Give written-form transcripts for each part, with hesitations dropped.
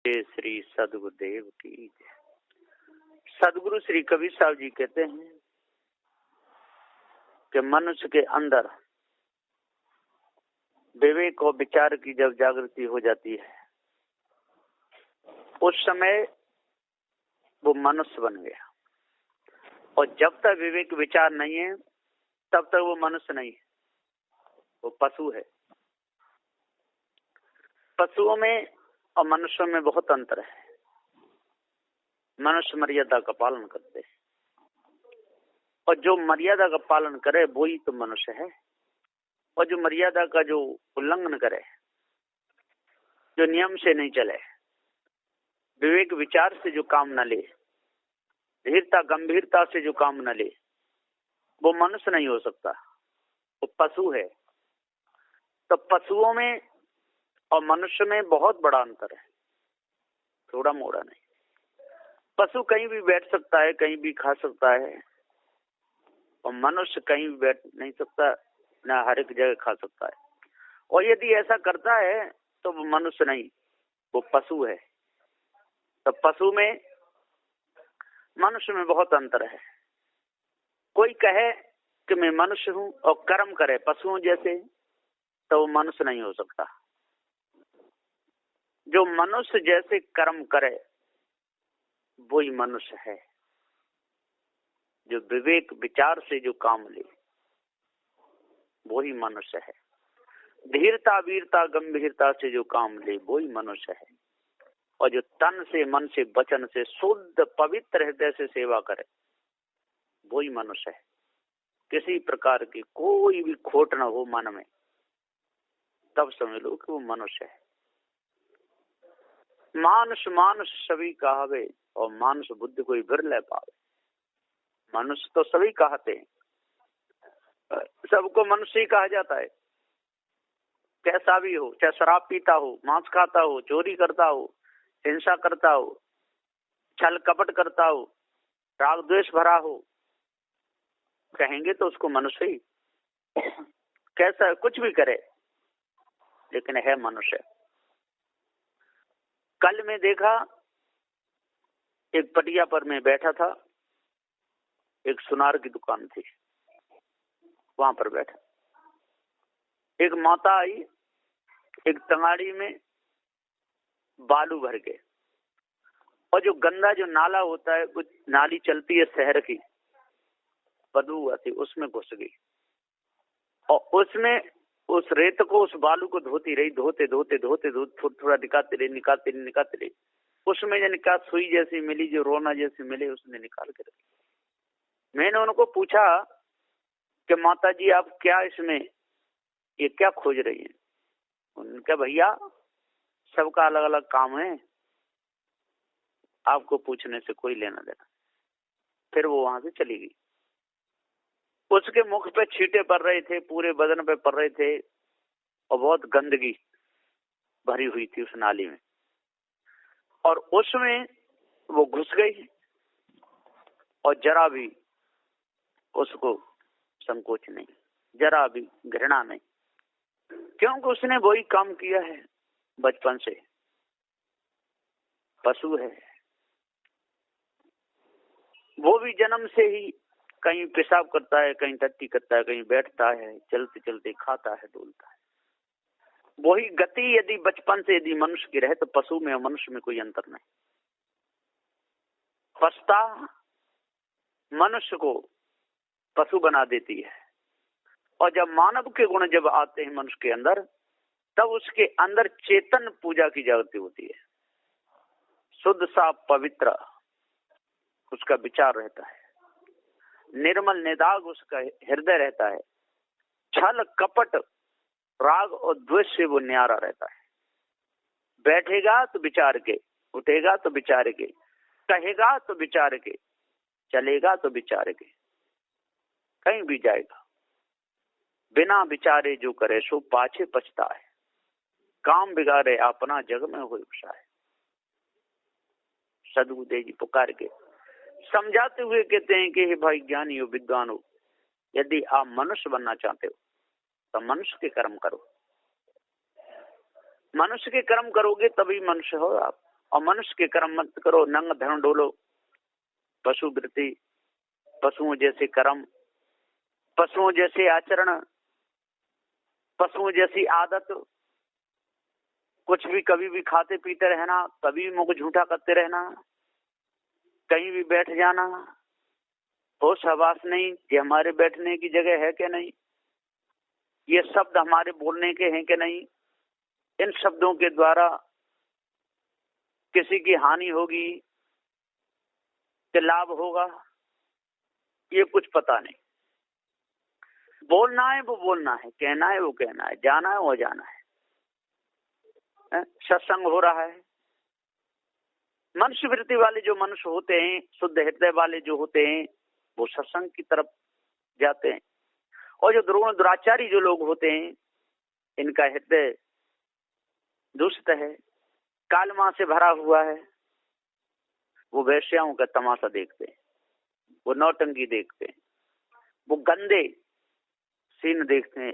श्री सदगुरुदेव की। सदगुरु श्री कबीर साहब जी कहते हैं कि मनुष्य के अंदर विवेक और विचार की जब जागृति हो जाती है उस समय वो मनुष्य बन गया, और जब तक विवेक विचार नहीं है तब तक वो मनुष्य नहीं है, वो पशु है। पशुओं में और मनुष्यों में बहुत अंतर है। मनुष्य मर्यादा का पालन करते हैं, और जो मर्यादा का पालन करे वो ही तो मनुष्य है। और जो मर्यादा का जो उल्लंघन करे, जो नियम से नहीं चले, विवेक विचार से जो काम न ले, धीरता गंभीरता से जो काम न ले, वो मनुष्य नहीं हो सकता, वो पशु है। तो पशुओं में और मनुष्य में बहुत बड़ा अंतर है, थोड़ा मोड़ा नहीं। पशु कहीं भी बैठ सकता है, कहीं भी खा सकता है, और मनुष्य कहीं भी बैठ नहीं सकता, न हर एक जगह खा सकता है। और यदि ऐसा करता है तो वो मनुष्य नहीं, वो पशु है। तो पशु में मनुष्य में बहुत अंतर है। कोई कहे कि मैं मनुष्य हूं और कर्म करे पशुओं जैसे, तो वो मनुष्य नहीं हो सकता। जो मनुष्य जैसे कर्म करे वही मनुष्य है। जो विवेक विचार से जो काम ले वही मनुष्य है। धीरता वीरता गंभीरता से जो काम ले वही मनुष्य है। और जो तन से मन से वचन से शुद्ध पवित्र हृदय से सेवा करे वही मनुष्य है। किसी प्रकार की कोई भी खोट न हो मन में, तब समझ लो कि वो मनुष्य है। मानुष मानुष सभी कहावे, और मानुष बुद्धि कोई बिरले पावे। मनुष्य तो सभी कहते हैं, सबको मनुष्य ही कहा जाता है। कैसा भी हो, चाहे शराब पीता हो, मांस खाता हो, चोरी करता हो, हिंसा करता हो, छल कपट करता हो, राग द्वेष भरा हो, कहेंगे तो उसको मनुष्य ही। कैसा कुछ भी करे लेकिन है मनुष्य। कल मैं देखा, एक पटिया पर मैं बैठा था, एक सुनार की दुकान थी, वहां पर बैठा। एक माता आई, एक तंगाड़ी में बालू भर के, और जो गंदा जो नाला होता है, कुछ नाली चलती है शहर की, बदबू आती, उसमें घुस गई। और उसमें उस रेत को, उस बालू को धोती रही, धोते धोते धोते धोते थोड़ा निकालते रही, निकालते रही, निकालते रही। उसमें जो निकाल सुई जैसी मिली, जो रोना जैसी मिली, उसने निकाल के रखी। मैंने उनको पूछा कि माता जी आप क्या इसमें ये क्या खोज रही हैं? उनका भैया सबका अलग अलग काम है, आपको पूछने से कोई लेना देना। फिर वो वहां से चली गई। उसके मुख पे छींटे पड़ रहे थे, पूरे बदन पे पड़ रहे थे, और बहुत गंदगी भरी हुई थी उस नाली में। और उसमें वो घुस गई, और जरा भी उसको संकोच नहीं, जरा भी घृणा नहीं, क्योंकि उसने वही काम किया है बचपन से। पशु है वो भी, जन्म से ही कहीं पेशाब करता है, कहीं टट्टी करता है, कहीं बैठता है, चलते चलते खाता है, डोलता है। वही गति यदि बचपन से यदि मनुष्य की रहे तो पशु में और मनुष्य में कोई अंतर नहीं। पछता मनुष्य को पशु बना देती है, और जब मानव के गुण जब आते हैं मनुष्य के अंदर, तब उसके अंदर चेतन पूजा की जागृति होती है। शुद्ध साफ पवित्र उसका विचार रहता है, निर्मल निदाग उसका हृदय रहता है, छल कपट राग और द्वेष से वो न्यारा रहता है। बैठेगा तो विचार के, उठेगा तो विचार के, कहेगा तो विचार के, चलेगा तो विचार के, कहीं भी जाएगा। बिना विचारे जो करे सो पाछे पछता है, काम बिगाड़े अपना जग में हो है। सदगुरुदेव जी पुकार के समझाते हुए कहते हैं कि हे भाई ज्ञानी हो, विद्वान हो, यदि आप मनुष्य बनना चाहते हो तो मनुष्य के कर्म करो। मनुष्य के कर्म करोगे तभी मनुष्य हो आप। और मनुष्य के कर्म मत करो, नंग धर्म डोलो, पशु वृत्ति, पशुओं जैसे कर्म, पशुओं जैसे आचरण, पशुओं जैसी आदत, कुछ भी कभी भी खाते पीते रहना, कभी भी मुंह झूठा करते रहना, कहीं भी बैठ जाना, होश हवास नहीं कि हमारे बैठने की जगह है कि नहीं, ये शब्द हमारे बोलने के हैं कि नहीं, इन शब्दों के द्वारा किसी की हानि होगी कि लाभ होगा, ये कुछ पता नहीं। बोलना है वो बोलना है, कहना है वो कहना है, जाना है वो जाना है। सत्संग हो रहा है, मनुष्य वृत्ति वाले जो मनुष्य होते हैं, शुद्ध हृदय वाले जो होते हैं, वो सत्संग की तरफ जाते हैं। और जो द्रोण दुराचारी जो लोग होते हैं, इनका हृदय दुष्ट है, कालमा से भरा हुआ है। वो वैश्याओं का तमाशा देखते हैं, वो नौटंकी देखते हैं, वो गंदे सीन देखते हैं।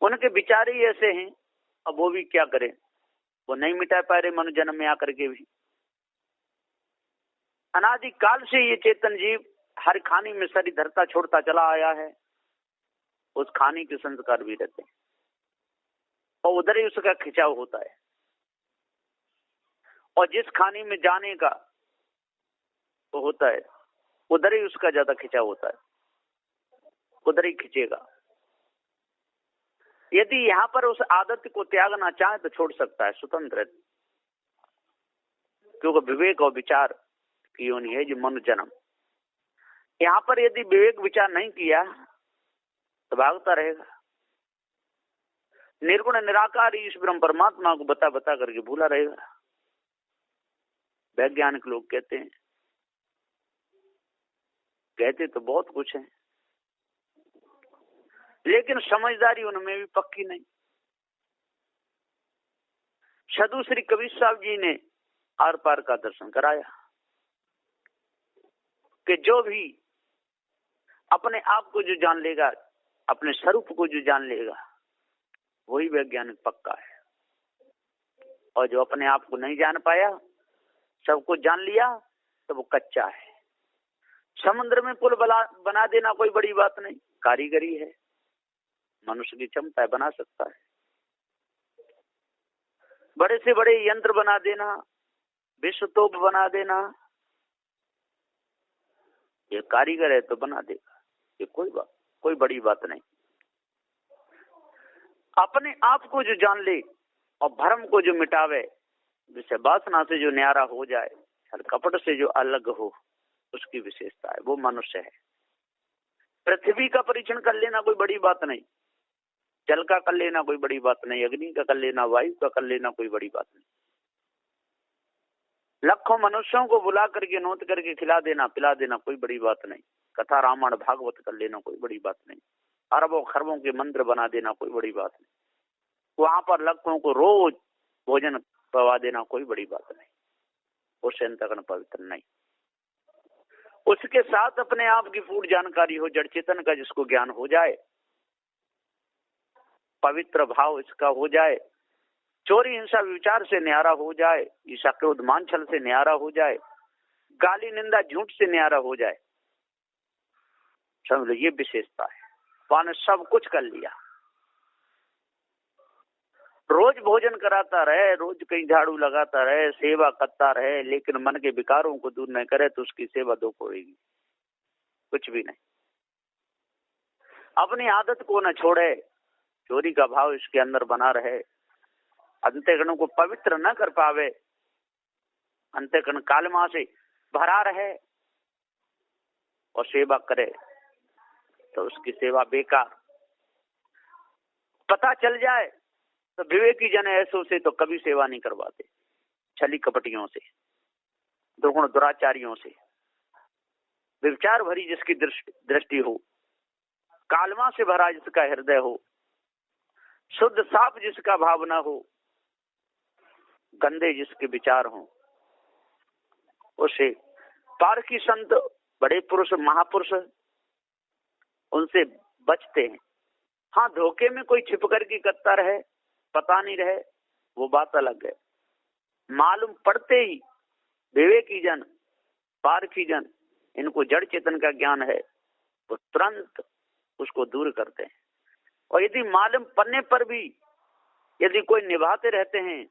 उनके विचार ही ऐसे हैं। अब वो भी क्या करें, वो नहीं मिटा पा रहे मनु जन्म में आकर के भी। अनादि काल से ये चेतन जीव हर खानी में शरीर धरता छोड़ता चला आया है, उस खानी के संस्कार भी रहते हैं और उधर ही उसका खिंचाव होता है। और जिस खानी में जाने का वो होता है, उधर ही उसका ज्यादा खिंचाव होता है, उधर ही खिंचेगा। यदि यहाँ पर उस आदत को त्यागना चाहे तो छोड़ सकता है, स्वतंत्र है, क्योंकि विवेक और विचार की योनि है जो मनुष्य जन्म। यहाँ पर यदि विवेक विचार नहीं किया तो भागता रहेगा। निर्गुण निराकार ईश ब्रह्म परमात्मा को बता बता करके भूला रहेगा। वैज्ञानिक लोग कहते तो बहुत कुछ है, लेकिन समझदारी उनमें भी पक्की नहीं। साधु श्री कबीर साहब जी ने आर पार का दर्शन कराया कि जो भी अपने आप को जो जान लेगा, अपने स्वरूप को जो जान लेगा, वही वैज्ञानिक पक्का है। और जो अपने आप को नहीं जान पाया, सबको जान लिया, तो वो कच्चा है। समुद्र में पुल बना देना कोई बड़ी बात नहीं, कारीगरी है, मनुष्य की क्षमता है, बना सकता है। बड़े से बड़े यंत्र बना देना, विश्व तोप बना देना, ये कारीगर है तो बना देगा, ये कोई बड़ी बात नहीं। अपने आप को जो जान ले और भ्रम को जो मिटावे, जिससे वासना से जो न्यारा हो जाए, हर कपट से जो अलग हो, उसकी विशेषता है, वो मनुष्य है। पृथ्वी का परीक्षण कर लेना कोई बड़ी बात नहीं, जल का कर लेना कोई बड़ी बात नहीं, अग्नि का कर लेना, वायु का कर लेना कोई बड़ी बात नहीं। लाखों मनुष्यों को बुला करके नोट करके खिला देना पिला देना कोई बड़ी बात नहीं। कथा रामायण भागवत कर लेना कोई बड़ी बात नहीं। अरबों खरबों के मंत्र बना देना कोई बड़ी बात नहीं। वहां पर लाखों को रोज भोजन पवा देना कोई बड़ी बात नहीं। उससे अंतःकरण पवित्र नहीं। उसके साथ अपने आप की पूर्ण जानकारी हो, जड़ चेतन का जिसको ज्ञान हो जाए, पवित्र भाव इसका हो जाए, चोरी हिंसा विचार से न्यारा हो जाए, ईर्ष्या क्रोध मान छल से न्यारा हो जाए, गाली निंदा झूठ से न्यारा हो जाए, समझ लो ये विशेषता है। वहां सब कुछ कर लिया। रोज भोजन कराता रहे, रोज कहीं झाड़ू लगाता रहे, सेवा करता रहे, लेकिन मन के विकारों को दूर नहीं करे तो उसकी सेवा दो पड़ेगी, कुछ भी नहीं। अपनी आदत को न छोड़े, चोरी का भाव इसके अंदर बना रहे, अंतःकरण को पवित्र न कर पावे, अंतःकरण कालमा से भरा रहे और सेवा करे तो उसकी सेवा बेकार। पता चल जाए तो विवेकी जन ऐसों से तो कभी सेवा नहीं करवाते, छली कपटियों से, दुर्गुण दुराचारियों से। विचार भरी जिसकी दृष्टि हो, कालमा से भरा जिसका हृदय हो, शुद्ध साफ जिसका भाव न हो, गंदे जिसके विचार हो, उसे पारखी संत बड़े पुरुष महापुरुष उनसे बचते हैं। हाँ, धोखे में कोई छिप कर के करता रहे, पता नहीं रहे, वो बात अलग है। मालूम पड़ते ही विवेकी जन, पारखी जन, इनको जड़ चेतन का ज्ञान है, वो तुरंत उसको दूर करते हैं। और यदि मालूम पड़ने पर भी यदि कोई निभाते रहते हैं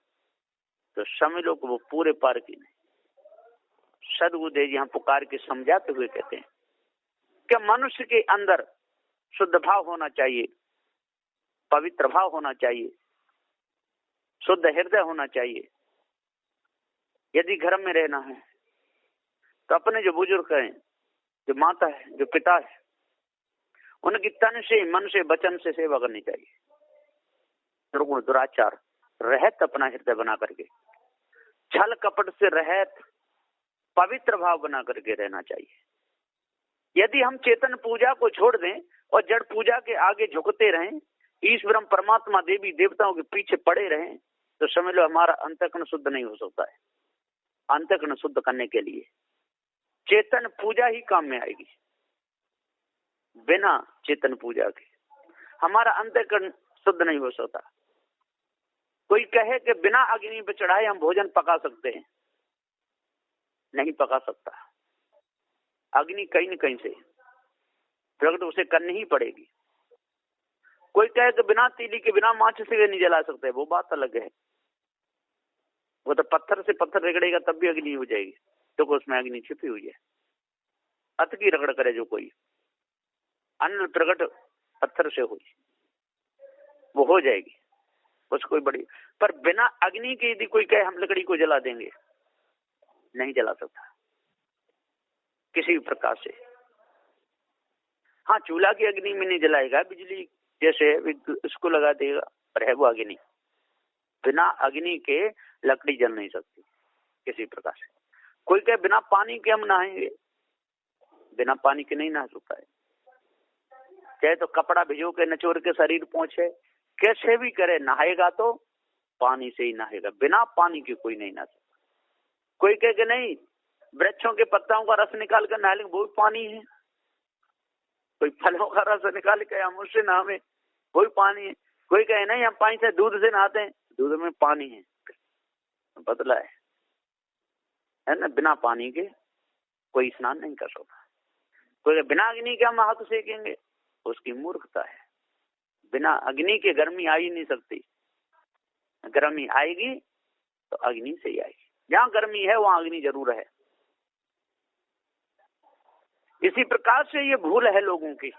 तो समझ लो कि वो पूरे पारखी नहीं। सदगुरुदेव जी यहाँ पुकार के समझाते हुए कहते हैं कि मनुष्य के अंदर शुद्ध भाव होना चाहिए, पवित्र भाव होना चाहिए, शुद्ध हृदय होना चाहिए। यदि घर में रहना है तो अपने जो बुजुर्ग हैं, जो माता है, जो पिता है, उनकी तन से, मन से, वचन से सेवा करनी चाहिए। दुर्गुण दुराचार रहत अपना हृदय बना करके, छल कपट से रहत पवित्र भाव बना करके रहना चाहिए। यदि हम चेतन पूजा को छोड़ दें और जड़ पूजा के आगे झुकते रहें, ईश्वरम परमात्मा देवी देवताओं के पीछे पड़े रहें, तो समझ लो हमारा अंतःकरण शुद्ध नहीं हो सकता है। अंतःकरण शुद्ध करने के लिए चेतन पूजा ही काम में आएगी। बिना चेतन पूजा के हमारा अंतःकरण शुद्ध नहीं हो सकता। कोई कहे कि बिना अग्नि पर चढ़ाए हम भोजन पका सकते हैं, नहीं पका सकता। अग्नि कहीं न कहीं से प्रकट उसे करनी ही पड़ेगी। कोई कहे कि बिना तीली के, बिना माचिस से नहीं जला सकते, वो बात अलग है। वो तो पत्थर से पत्थर रगड़ेगा तब भी अग्नि हो जाएगी, तो उसमें अग्नि छिपी हुई है। अत की रगड़ करे जो कोई, अन्न प्रकट पत्थर से हुई, वो हो जाएगी, उसको कोई बड़ी। पर बिना अग्नि के यदि कोई कहे हम लकड़ी को जला देंगे, नहीं जला सकता किसी भी प्रकार से। हाँ, चूल्हा की अग्नि में नहीं जलाएगा, बिजली जैसे इसको लगा देगा, पर है वो अग्नि। बिना अग्नि के लकड़ी जल नहीं सकती किसी प्रकार से। कोई कहे बिना पानी के हम नहाएंगे, बिना पानी के नहीं नहा सकता है। चाहे तो कपड़ा भिजो के निचोड़ के शरीर पहुंचे, कैसे भी करे, नहाएगा तो पानी से ही नहाएगा, बिना पानी के कोई नहीं नहा सकता। कोई कहे कि नहीं, वृक्षों के पत्तों का रस निकाल कर नहा लेंगे, वो भी पानी है। कोई फलों का रस निकाल के हम उससे नहावे, वो भी पानी है। कोई कहे नहीं, हम पानी से, दूध से नहाते हैं, दूध में पानी है, बदला है ना। बिना पानी के कोई स्नान नहीं कर सकता। कोई बिना अग्नि के हम हाथ सेकेंगे, उसकी मूर्खता है। बिना अग्नि के गर्मी आ ही नहीं सकती। गर्मी आएगी तो अग्नि से ही आएगी। जहां गर्मी है वहां अग्नि जरूर है। इसी प्रकार से ये भूल है लोगों की।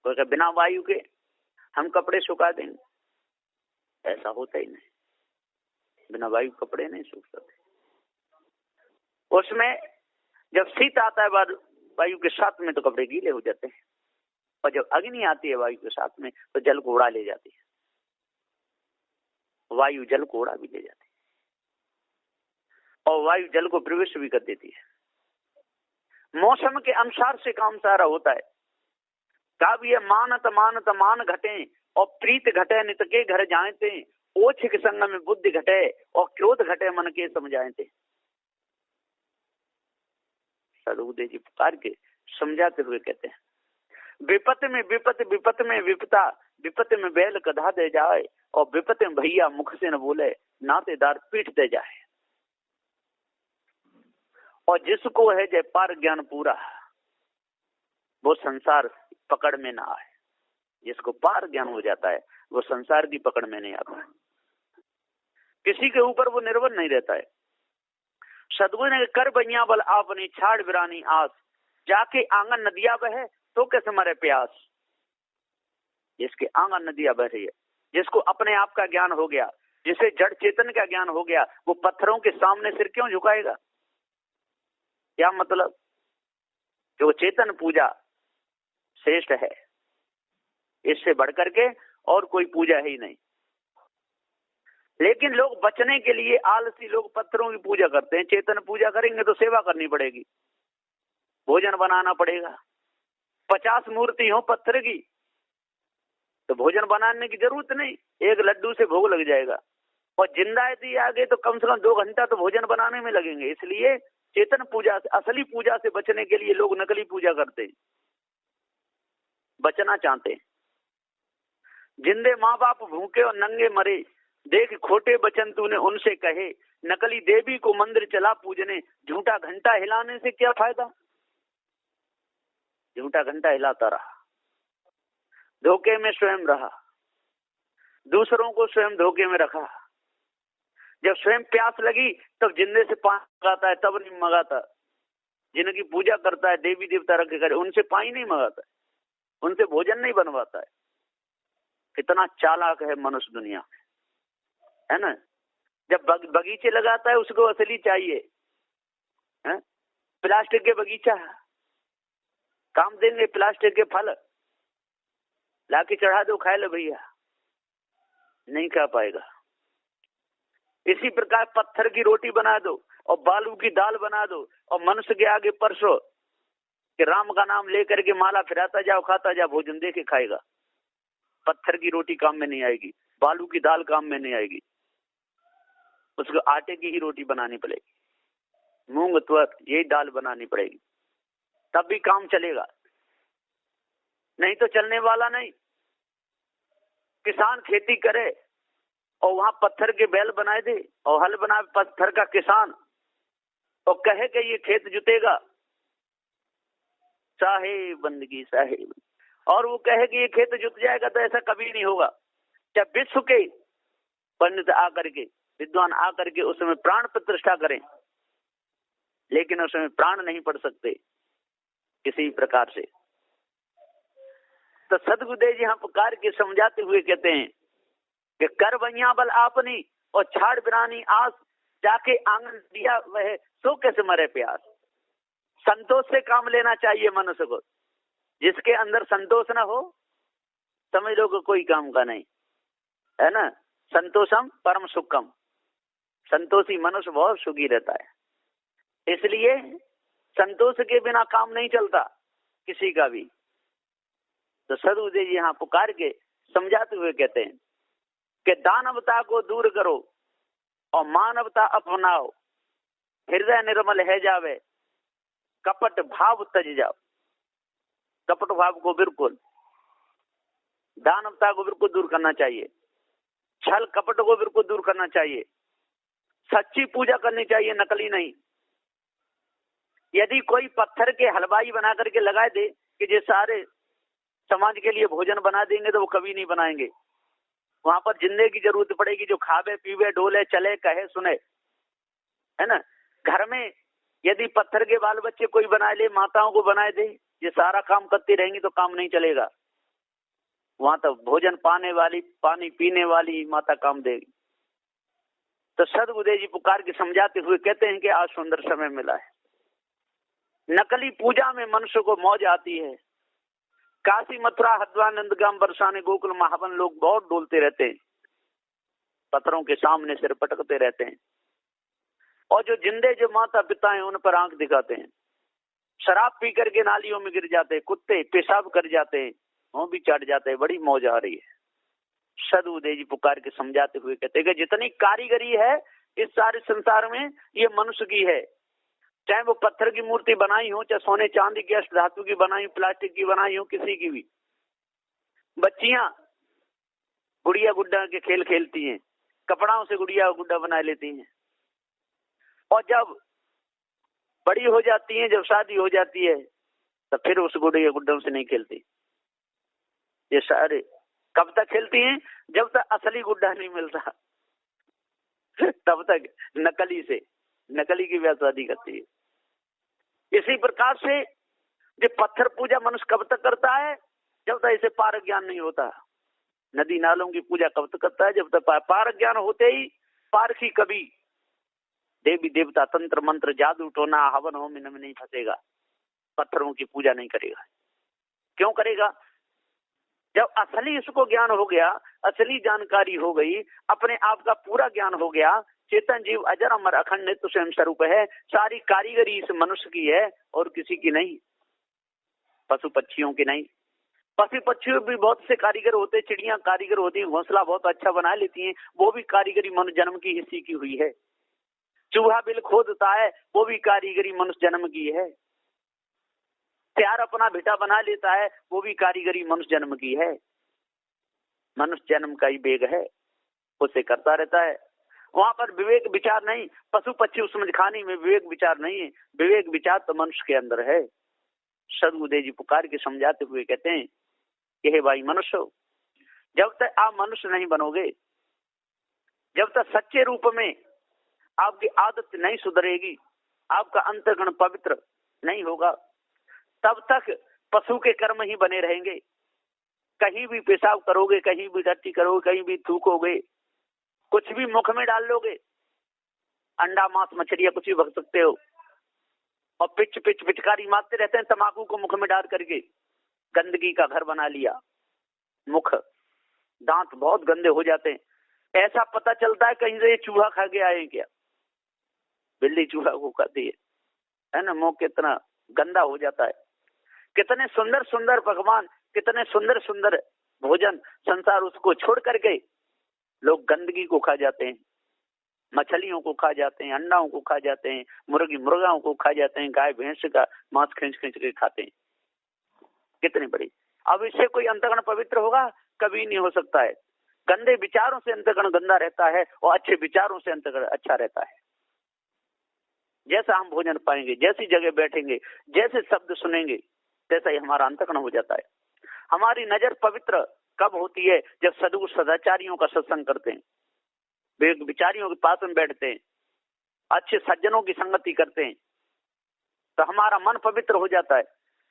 तो बिना वायु के हम कपड़े सुखा देंगे, ऐसा होता ही नहीं। बिना वायु कपड़े नहीं सूख सकते। उसमें जब शीत आता है वायु के साथ में, तो कपड़े गीले हो जाते हैं। और जब अग्नि आती है वायु के साथ में, तो जल को उड़ा ले जाती है। वायु जल को उड़ा भी ले जाती है, और वायु जल को प्रवेश भी कर देती है। मौसम के अनुसार से काम सारा होता है। कब ये मानत मानत मान घटे, और प्रीत घटे नित के घर जाते, ओछ के संग में बुद्धि घटे, और क्रोध घटे मन के समझाते। सदगुरुदेव जी पुकार के समझाते हुए कहते हैं, विपत में विपत, विपत में विपता, विपत में बैल कधा दे जाए, और विपत में भैया मुख से न बोले, नातेदार पीठ दे जाए। और जिसको है जय पार ज्ञान पूरा, वो संसार पकड़ में ना आए। जिसको पार ज्ञान हो जाता है, वो संसार की पकड़ में नहीं आता है। किसी के ऊपर वो निर्भर नहीं रहता है। सदगुरु ने कर बइया बल आपनी, छाड़ बिरानी आस, जाके आंगन नदिया बहे तो कैसे मरे प्यास। जिसके आंगन नदिया बह रही है, जिसको अपने आप का ज्ञान हो गया, जिसे जड़ चेतन का ज्ञान हो गया, वो पत्थरों के सामने सिर क्यों झुकाएगा? क्या मतलब? जो चेतन पूजा श्रेष्ठ है, इससे बढ़कर के और कोई पूजा ही नहीं। लेकिन लोग बचने के लिए आलसी लोग पत्थरों की पूजा करते हैं। चेतन पूजा करेंगे तो सेवा करनी पड़ेगी, भोजन बनाना पड़ेगा। 50 मूर्ति हो पत्थर की तो भोजन बनाने की जरूरत नहीं, एक लड्डू से भोग लग जाएगा। और जिंदा यदि आ गए तो कम से कम 2 घंटा तो भोजन बनाने में लगेंगे। इसलिए चेतन पूजा से, असली पूजा से बचने के लिए लोग नकली पूजा करते हैं, बचना चाहते हैं। जिंदे माँ बाप भूखे और नंगे मरे, देख खोटे वचन तूने उनसे कहे, नकली देवी को मंदिर चला पूजने, झूठा घंटा हिलाने से क्या फायदा। झूठा घंटा हिलाता रहा, धोखे में स्वयं रहा, दूसरों को स्वयं धोखे में रखा। जब स्वयं प्यास लगी तब जिंदे से पानी मंगाता है, तब नहीं मंगाता। जिनकी पूजा करता है देवी देवता रख कर, उनसे पानी नहीं मंगाता, उनसे भोजन नहीं बनवाता है। कितना चालाक है मनुष्य दुनिया में, है ना। जब बगीचे लगाता है उसको असली चाहिए, है? प्लास्टिक के बगीचा काम देंगे, प्लास्टिक के फल लाके चढ़ा दो, खाए लो भैया, नहीं खा पाएगा। इसी प्रकार पत्थर की रोटी बना दो और बालू की दाल बना दो और मनुष्य के आगे परसो कि राम का नाम लेकर के माला फिराता जाओ, खाता जाओ, भोजन दे के खाएगा। पत्थर की रोटी काम में नहीं आएगी, बालू की दाल काम में नहीं आएगी, उसको आटे की ही रोटी बनानी पड़ेगी, मूंग त्वत यही दाल बनानी पड़ेगी, तब भी काम चलेगा, नहीं तो चलने वाला नहीं। किसान खेती करे और वहां पत्थर के बैल बनाए दे और हल बना पत्थर का किसान और कहे कि ये खेत जुतेगा, साहेब बंदगी साहेब, और वो कहे कि ये खेत जुत जाएगा, तो ऐसा कभी नहीं होगा। जब विश्व के पंडित आकर के, विद्वान आकर के उसमें प्राण प्रतिष्ठा करें, लेकिन उसमें प्राण नहीं पड़ सकते किसी प्रकार से। तो सदगुरुदेव जी यहाँ पुकार के समझाते हुए कहते हैं कि कर बइया बल आपनी और छाड़ बिरानी आस, जाके आंगन दिया वह सो कैसे मरे प्यास। संतोष से काम लेना चाहिए मनुष्य को, जिसके अंदर संतोष ना हो समझ लो कि कोई काम का नहीं, है ना। संतोषम परम सुखम, संतोषी मनुष्य बहुत सुखी रहता है। इसलिए संतोष के बिना काम नहीं चलता किसी का भी। तो सदगुरुदेव जी यहाँ पुकार के समझाते हुए कहते हैं कि दानवता को दूर करो और मानवता अपनाओ, हृदय निर्मल है जावे, कपट भाव तज जाओ। कपट भाव को बिल्कुल, दानवता को बिल्कुल दूर करना चाहिए, छल कपट को बिल्कुल दूर करना चाहिए, सच्ची पूजा करनी चाहिए, नकली नहीं। यदि कोई पत्थर के हलवाई बना करके लगा दे कि ये सारे समाज के लिए भोजन बना देंगे, तो वो कभी नहीं बनाएंगे। वहां पर जिंदे की जरूरत पड़ेगी, जो खावे पीवे डोले चले कहे सुने, है ना। घर में यदि पत्थर के बाल बच्चे कोई बना ले, माताओं को बनाए दे, ये सारा काम करती रहेंगी तो काम नहीं चलेगा। वहां तो भोजन पाने वाली, पानी पीने वाली माता काम देगी। तो सदगुरुदेव जी पुकार के समझाते हुए कहते हैं कि आज सुंदर समय मिला है। नकली पूजा में मनुष्य को मौज आती है। काशी मथुरा हरिद्वार नंदगाम बरसाने गोकुल महावन लोग बहुत डोलते रहते हैं, पत्थरों के सामने सिर पटकते रहते हैं, और जो जिंदे जो माता पिता हैं उन पर आंख दिखाते हैं। शराब पी करके नालियों में गिर जाते हैं, कुत्ते पेशाब कर जाते हैं, वो भी चढ़ जाते हैं, बड़ी मौज आ रही है। सदगुरुदेव जी पुकार के समझाते हुए कहते हैं कि जितनी कारीगरी है इस सारे संसार में, ये मनुष्य की है। चाहे वो पत्थर की मूर्ति बनाई हो, चाहे सोने चांदी की अष्ट धातु की बनाई, प्लास्टिक की बनाई हो, किसी की भी। बच्चियां गुड़िया गुड्डा के खेल खेलती हैं, कपड़ाओं से गुड़िया गुड्डा बना लेती हैं, और जब बड़ी हो जाती हैं, जब शादी हो जाती है, तो फिर उस गुड़िया गुड्डों से नहीं खेलती। ये सारे कब तक खेलती हैं? जब तक असली गुड्डा नहीं मिलता तब तक नकली से, नकली की व्यापारी करती है। इसी प्रकार से जो पत्थर पूजा मनुष्य कब तक करता है? जब तक इसे पारक ज्ञान नहीं होता। नदी नालों की पूजा कब तक करता है? जब तक पारक ज्ञान होते ही पारखी कभी देवी देवता तंत्र मंत्र जादू टोना हवन होम इनमें नहीं फंसेगा, पत्थरों की पूजा नहीं करेगा। क्यों करेगा? जब असली इसको ज्ञान हो गया, असली जानकारी हो गई, अपने आप का पूरा ज्ञान हो गया, चेतन जीव अजर अमर अखंड नित्य स्वयं स्वरूप है, सारी कारीगरी इस मनुष्य की है और किसी की नहीं, पशु पक्षियों की नहीं। पशु पक्षियों भी बहुत से कारीगर होते, चिड़िया कारीगर होती, घोंसला बहुत अच्छा बना लेती हैं, वो भी कारीगरी मनुष्य जन्म की हिस्सी की हुई है। चूहा बिल खोदता है, वो भी कारीगरी मनुष्य जन्म की है। प्यार अपना बेटा बना लेता है, वो भी कारीगरी मनुष्य जन्म की है। मनुष्य जन्म का ही बेग है, उसे करता रहता है। वहां पर विवेक विचार नहीं, पशु पक्षी उसमें खाने में विवेक विचार नहीं है, विवेक विचार तो मनुष्य के अंदर है। सदगुरुदेव जी पुकार के समझाते हुए कहते हैं कि हे भाई मनुष्य, जब तक आप मनुष्य नहीं बनोगे, जब तक सच्चे रूप में आपकी आदत नहीं सुधरेगी, आपका अंतःकरण पवित्र नहीं होगा, तब तक पशु के कर्म ही बने रहेंगे। कहीं भी पेशाब करोगे, कहीं भी टट्टी करोगे, कहीं भी थूकोगे, कुछ भी मुख में डाल लोगे, अंडा मांस मछलियां कुछ भी भग सकते हो, और पिचकारी मारते रहते हैं तंबाकू को मुख में डाल करके, गंदगी का घर बना लिया। मुख दांत बहुत गंदे हो जाते हैं, ऐसा पता चलता है कहीं से चूहा खा के आए क्या, बिल्ली चूहा को खाती है ना। मुंह कितना गंदा हो जाता है। कितने सुंदर सुंदर भगवान, कितने सुंदर सुंदर भोजन संसार, उसको छोड़ करके लोग गंदगी को खा जाते हैं, मछलियों को खा जाते हैं, अंडाओं को खा जाते हैं, मुर्गाओं को खा जाते हैं, गाय भैंस का मांस खींच खींच के खाते हैं। कितनी बड़ी। अब इससे कोई अंतःकरण पवित्र होगा? कभी नहीं हो सकता है। गंदे विचारों से अंतःकरण गंदा रहता है और अच्छे विचारों से अंतःकरण अच्छा रहता है। जैसा हम भोजन पाएंगे, जैसी जगह बैठेंगे, जैसे शब्द सुनेंगे, तैसा ही हमारा अंतःकरण हो जाता है। हमारी नजर पवित्र कब होती है? जब सदगुरु सदाचारियों का सत्संग करते हैं, विचारियों के पास में बैठते हैं, अच्छे सज्जनों की संगति करते हैं, तो हमारा मन पवित्र हो जाता है।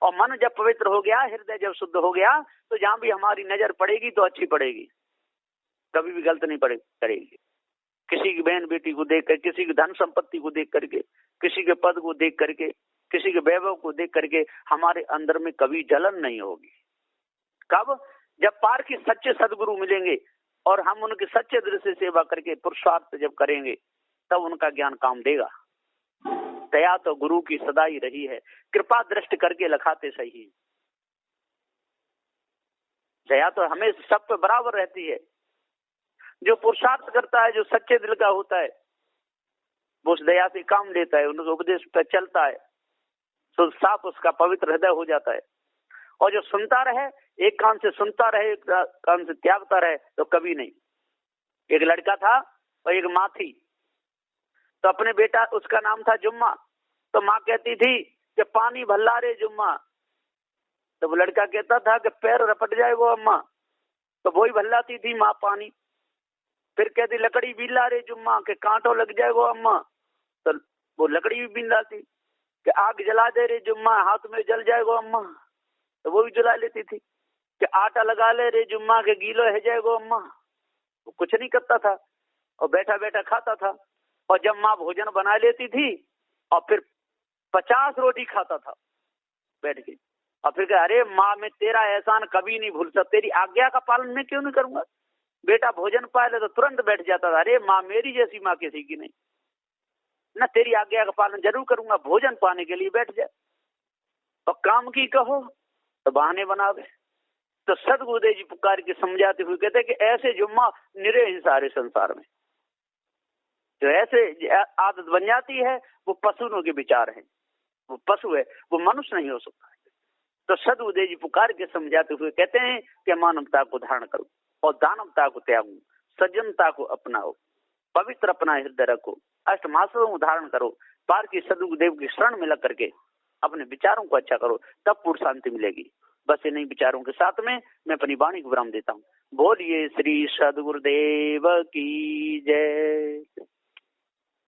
और मन जब पवित्र हो गया, हृदय जब शुद्ध हो गया, तो जहां भी हमारी नजर पड़ेगी तो अच्छी पड़ेगी, कभी भी गलत नहीं करेगी। किसी की बहन बेटी को देख कर, किसी की धन संपत्ति को देख करके, किसी के पद को देख करके, किसी के वैभव को देख करके हमारे अंदर में कभी जलन नहीं होगी। कब? जब पार की सच्चे सदगुरु मिलेंगे और हम उनके सच्चे दिल से सेवा करके पुरुषार्थ जब करेंगे, तब उनका ज्ञान काम देगा। दया तो गुरु की सदा ही रही है, कृपा दृष्टि करके लखाते सही। दया तो हमें सब पे बराबर रहती है। जो पुरुषार्थ करता है, जो सच्चे दिल का होता है, वो उस दया से काम लेता है, उनके उपदेश पर चलता है, तो साफ उसका पवित्र हृदय हो जाता है। और जो सुनता रहे, एक कान से सुनता रहे, एक कान से त्यागता रहे, तो कभी नहीं। एक लड़का था और एक माँ थी, तो अपने बेटा, उसका नाम था जुम्मा, तो माँ कहती थी कि पानी भल्ला रे जुम्मा, तो वो लड़का कहता था कि पैर रपट जाए वो अम्मा, तो वही भल्लाती थी माँ पानी। फिर कहती लकड़ी बीला रे जुम्मा, के कांटों लग जाए वो अम्मा, तो वो लकड़ी भी बीलाती। कि आग जला दे रे जुम्मा, हाथ में जल जाए वो अम्मा, तो वो भी जला लेती थी। कि आटा लगा ले रे जुम्मा, के गीलो है जाए वो अम्मा, वो कुछ नहीं करता था और बैठा बैठा खाता था। और जब माँ भोजन बना लेती थी और फिर 50 रोटी खाता था बैठ के, और फिर कहा अरे माँ, मैं तेरा एहसान कभी नहीं भूल सकता, तेरी आज्ञा का पालन मैं क्यों नहीं करूंगा। बेटा भोजन पा ले तो तुरंत बैठ जाता था, अरे माँ मेरी जैसी माँ किसी की नहीं ना, तेरी आज्ञा का पालन जरूर करूंगा, भोजन पाने के लिए बैठ जाए। और काम की कहो तो बहाने बना दे। तो सदगुरुदेव जी पुकार के समझाते हुए कहते कि ऐसे जुम्मा निरे ही सारे संसार में, जो ऐसे आदत बन जाती है, वो पशुओं के विचार हैं, वो पशु है, वो मनुष्य नहीं हो सकता। तो सदगुरुदेव जी पुकार के समझाते हुए कहते हैं कि मानवता को धारण करो और दानवता को त्यागो, सज्जनता को अपनाओ, पवित्र अपना हृदय रखो, अष्टमासों को धारण करो, पार की सदगुरुदेव की शरण में लग करके अपने विचारों को अच्छा करो, तब पूर्ण शांति मिलेगी। बस इन विचारों के साथ में मैं अपनी वाणी को विराम देता हूँ। बोलिए श्री सदगुरुदेव की जय।